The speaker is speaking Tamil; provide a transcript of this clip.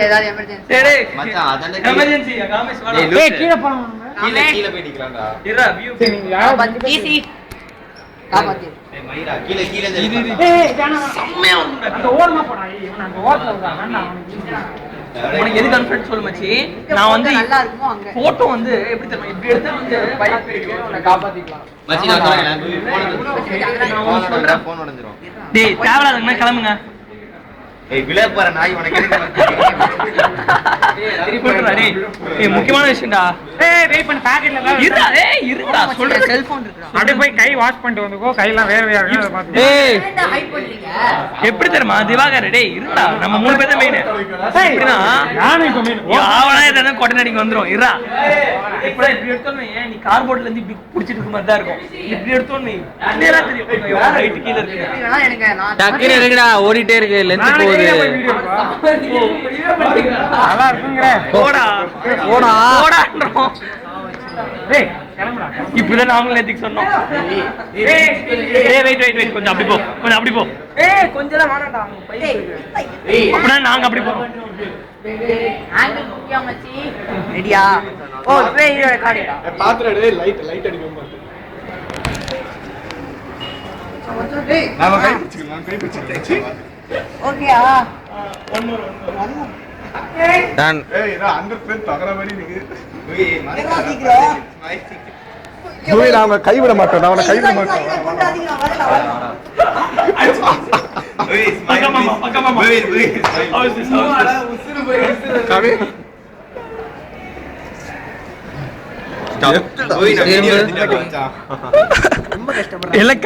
ஏதாவது எமர்ஜென்சி டேய் மச்சான் அதானே எமர்ஜென்சி காமேஷ் வாடா டேய் கீழ போலாம் கீழ போய் நிக்கலாம்டா இறா வியூ நீங்க யாரோ ஈஸி காப்பாத்தி டேய் மயிரா கீழ கீழ ஏய் ஜானா செம்மையா வந்து அந்த ஓரமா போடா இவன் அந்த ஓரத்துல இருக்கான் வேண்டாம் உனக்கு எது கான்ஃபிடன்ஸ் சொல்லு மச்சி நான் வந்து நல்லா இருக்குமோ அங்க போட்டோ வந்து எப்படி தெரியுமா இப்படி எடுத்தா வந்து பைக் இருக்கு உன்னை காப்பாத்திக்கலாம் மச்சி நான் சொல்றேன் போன் உடைஞ்சிரும் டேய் தேவலாதங்கனா கிளம்புங்க ஏய் விலை போற நாய் உனக்கு எதுக்கு திருப்பிடுறா டேய் ஏய் முக்கியமான விஷயம்டா ஏய் வெயிட் பண்ணு பாக்கெட்ல தான் இருடா ஏய் இருடா சொல்றேன் செல்போன் இருக்குடா அப்படியே போய் கை வாஷ் பண்ணிட்டு வந்துக்கோ கையெல்லாம் வேற வேற இருக்கு பாத்து ஏய் ஏன்டா ஹைட் பண்றீங்க எப்படி தெரியுமா திவாகர் டேய் இருடா நம்ம மூணு பேர் தான் மெயின் எப்படினா நானே இப்ப மீன் யாவனா எதனா கொட்டனடிங்க வந்துரும் இருடா இப்படி எடுத்தோன்னு ஏன் நீ கார்போர்ட்ல இருந்து இப்படி புடிச்சிட்டு இருக்க மாதிரி தான் இருக்கும் இப்படி எடுத்தோன்னு நேரா தெரியும் எவ்வளவு ஹைட் கீழ இருக்கு இதெல்லாம் எனக்கு நான் டக்குனு இருக்குடா ஓடிட்டே இருக்கு லென்த் போகுது நல்லா இருக்குங்கற போடா போடா போடான்றோம் டேய் கிளம்புடா இப்படிதான் நாங்களும் நேத்துக்கு சொன்னோம் ஏய் வெயிட் வெயிட் வெயிட் கொஞ்சம் அப்படி போ கொஞ்சம் அப்படி போ ஏய் கொஞ்சம் தான் வேணாம்டா அங்க பைப் இருக்கு அப்படினா நாங்க அப்படி போறோம் ஆங்கிள் முக்கியம் மச்சி ரெடியா ஓ இப்பவே இது ரெக்கார்டிடா பாத்துறடே லைட் அடிக்கும் பாத்து நாம கை பிடிச்சுக்கலாம் ஓகேயா டன் ஏய் நான் அந்த பேர் தகர மாதிரி இருக்கு ஏய் ஜூய் நாம கைவிட மாட்டோம் நான் கைவிட மாட்டோம் ஏய் பக்கமா பக்கமா ஏய் ஏய் ஹவுஸ் திஸ் கவி ஸ்டாப் ஓய் நான் வீடியோ எடுத்துட்டு மச்சான் ரொம்ப கஷ்டப்படுறேன் எல்லாம்